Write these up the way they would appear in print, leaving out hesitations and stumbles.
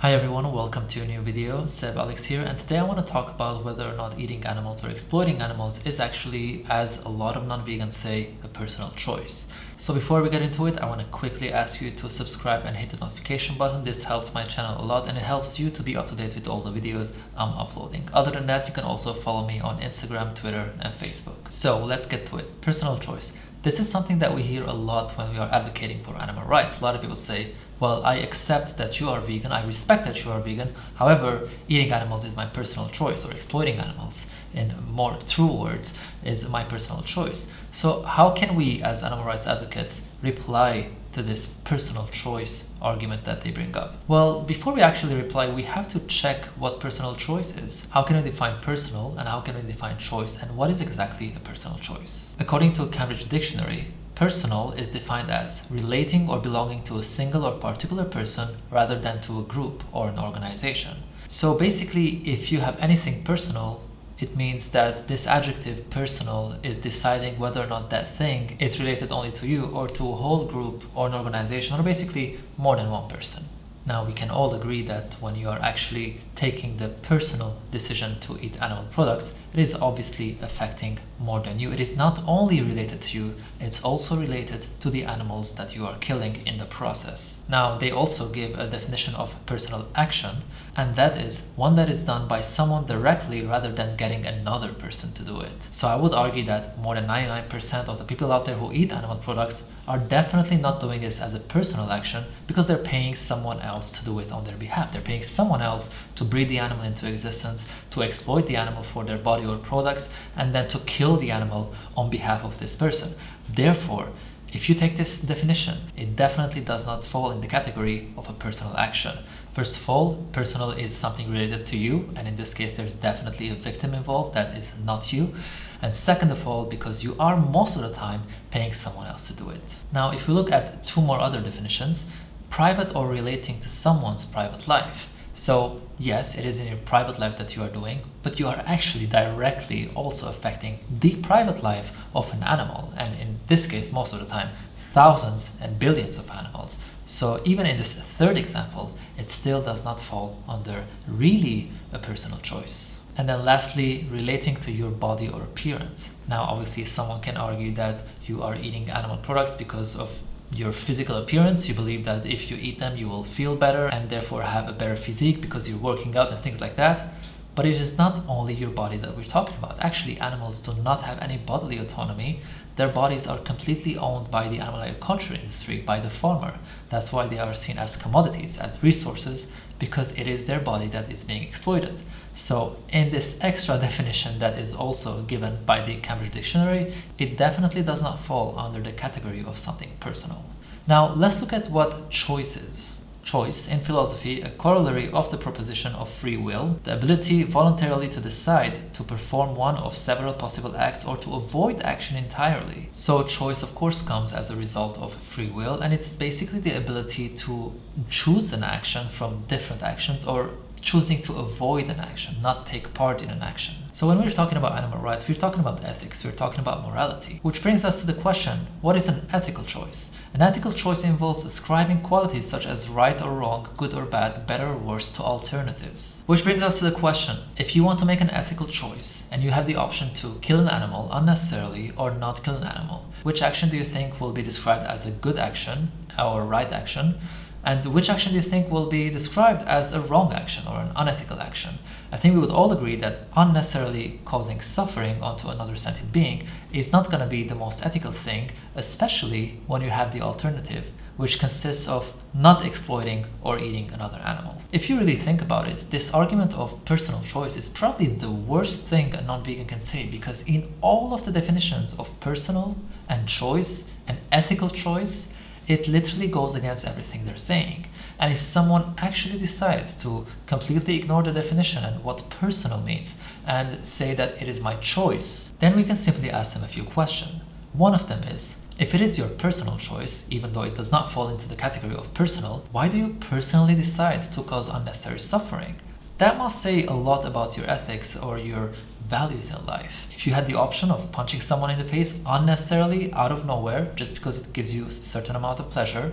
Hi everyone, welcome to a new video. SEBALEX here, and today I want to talk about whether or not eating animals or exploiting animals is actually, as a lot of non-vegans say, a personal choice. So before we get into it, I want to quickly ask you to subscribe and hit the notification button. This helps my channel a lot and it helps you to be up to date with all the videos I'm uploading. Other than that, you can also follow me on Instagram, Twitter, and Facebook. So let's get to it. Personal choice. This is something that we hear a lot when we are advocating for animal rights. A lot of people say, well, I accept that you are vegan, I respect that you are vegan, however, eating animals is my personal choice, or exploiting animals, in more true words, is my personal choice. So how can we, as animal rights advocates, reply to this personal choice argument that they bring up? Well, before we actually reply, we have to check what personal choice is. How can we define personal, and how can we define choice, and what is exactly a personal choice? According to Cambridge Dictionary, personal is defined as relating or belonging to a single or particular person rather than to a group or an organization. So basically, if you have anything personal, it means that this adjective personal is deciding whether or not that thing is related only to you or to a whole group or an organization, or basically more than one person. Now, we can all agree that when you are actually taking the personal decision to eat animal products, it is obviously affecting more than you. It is not only related to you, it's also related to the animals that you are killing in the process. Now, they also give a definition of personal action, and that is one that is done by someone directly rather than getting another person to do it. So I would argue that more than 99% of the people out there who eat animal products are definitely not doing this as a personal action because they're paying someone else to do it on their behalf. They're paying someone else to breed the animal into existence, to exploit the animal for their body or products, and then to kill the animal on behalf of this person. Therefore, if you take this definition, it definitely does not fall in the category of a personal action. First of all, personal is something related to you, and in this case there's definitely a victim involved that is not you. And second of all, because you are most of the time paying someone else to do it. Now, if we look at two more other definitions, private or relating to someone's private life. So yes, it is in your private life that you are doing, but you are actually directly also affecting the private life of an animal, and in this case, most of the time, thousands and billions of animals. So even in this third example, it still does not fall under really a personal choice. And then lastly, relating to your body or appearance. Now, obviously, someone can argue that you are eating animal products because of your physical appearance. You believe that if you eat them, you will feel better and therefore have a better physique because you're working out and things like that. But it is not only your body that we're talking about. Actually, animals do not have any bodily autonomy. Their bodies are completely owned by the animal agriculture industry, by the farmer. That's why they are seen as commodities, as resources, because it is their body that is being exploited. So in this extra definition that is also given by the Cambridge Dictionary, it definitely does not fall under the category of something personal. Now, let's look at what choice is. Choice, in philosophy, a corollary of the proposition of free will, the ability voluntarily to decide to perform one of several possible acts or to avoid action entirely. So choice, of course, comes as a result of free will, and it's basically the ability to choose an action from different actions, or choosing to avoid an action, not take part in an action. So when we're talking about animal rights, we're talking about ethics, we're talking about morality, which brings us to the question, what is an ethical choice? An ethical choice involves ascribing qualities such as right or wrong, good or bad, better or worse to alternatives. Which brings us to the question, if you want to make an ethical choice and you have the option to kill an animal unnecessarily or not kill an animal, which action do you think will be described as a good action or right action? And which action do you think will be described as a wrong action or an unethical action? I think we would all agree that unnecessarily causing suffering onto another sentient being is not going to be the most ethical thing, especially when you have the alternative, which consists of not exploiting or eating another animal. If you really think about it, this argument of personal choice is probably the worst thing a non-vegan can say, because in all of the definitions of personal and choice and ethical choice, it literally goes against everything they're saying. And if someone actually decides to completely ignore the definition and what personal means and say that it is my choice, then we can simply ask them a few questions. One of them is, if it is your personal choice, even though it does not fall into the category of personal, why do you personally decide to cause unnecessary suffering? That must say a lot about your ethics or your values in life. If you had the option of punching someone in the face unnecessarily out of nowhere just because it gives you a certain amount of pleasure,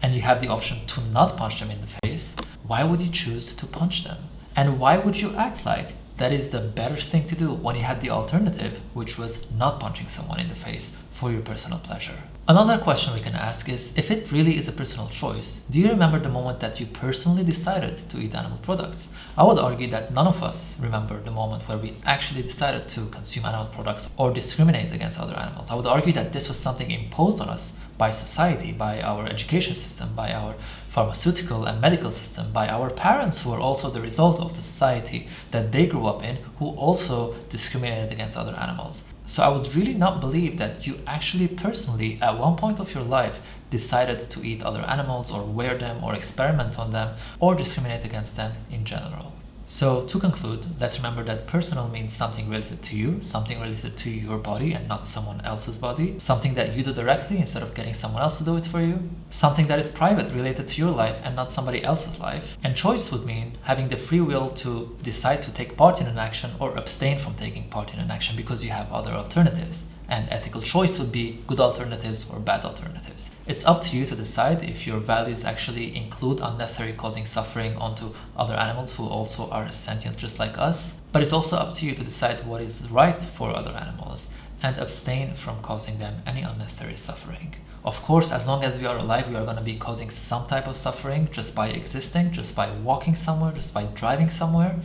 and you have the option to not punch them in the face, why would you choose to punch them? And why would you act like that is the better thing to do when you had the alternative, which was not punching someone in the face for your personal pleasure? Another question we can ask is, if it really is a personal choice, do you remember the moment that you personally decided to eat animal products? I would argue that none of us remember the moment where we actually decided to consume animal products or discriminate against other animals. I would argue that this was something imposed on us by society, by our education system, by our pharmaceutical and medical system, by our parents, who are also the result of the society that they grew up in, who also discriminated against other animals. So I would really not believe that you actually personally, at one point of your life, decided to eat other animals or wear them or experiment on them or discriminate against them in general. So to conclude, let's remember that personal means something related to you, something related to your body and not someone else's body, something that you do directly instead of getting someone else to do it for you, something that is private, related to your life and not somebody else's life. And choice would mean having the free will to decide to take part in an action or abstain from taking part in an action because you have other alternatives. And ethical choice would be good alternatives or bad alternatives. It's up to you to decide if your values actually include unnecessary causing suffering onto other animals who also are sentient just like us. But it's also up to you to decide what is right for other animals and abstain from causing them any unnecessary suffering. Of course, as long as we are alive, we are going to be causing some type of suffering just by existing, just by walking somewhere, just by driving somewhere.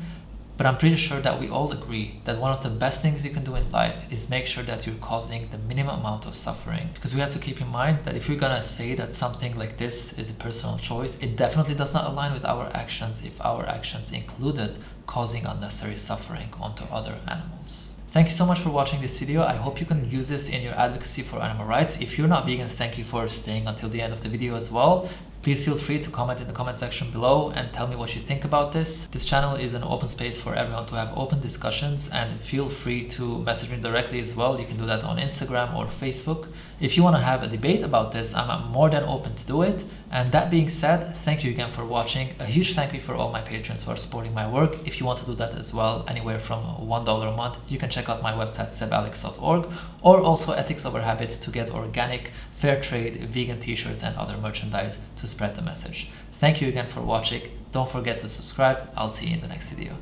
But I'm pretty sure that we all agree that one of the best things you can do in life is make sure that you're causing the minimum amount of suffering. Because we have to keep in mind that if we're gonna say that something like this is a personal choice, it definitely does not align with our actions if our actions included causing unnecessary suffering onto other animals. Thank you so much for watching this video. I hope you can use this in your advocacy for animal rights. If you're not vegan, thank you for staying until the end of the video as well. Please feel free to comment in the comment section below and tell me what you think about this. This channel is an open space for everyone to have open discussions, and feel free to message me directly as well. You can do that on Instagram or Facebook. If you want to have a debate about this, I'm more than open to do it. And that being said, thank you again for watching. A huge thank you for all my patrons who are supporting my work. If you want to do that as well, anywhere from $1 a month, you can check out my website sebalex.org, or also Ethics Over Habits to get organic, fair trade, vegan t-shirts and other merchandise to spread the message. Thank you again for watching. Don't forget to subscribe. I'll see you in the next video.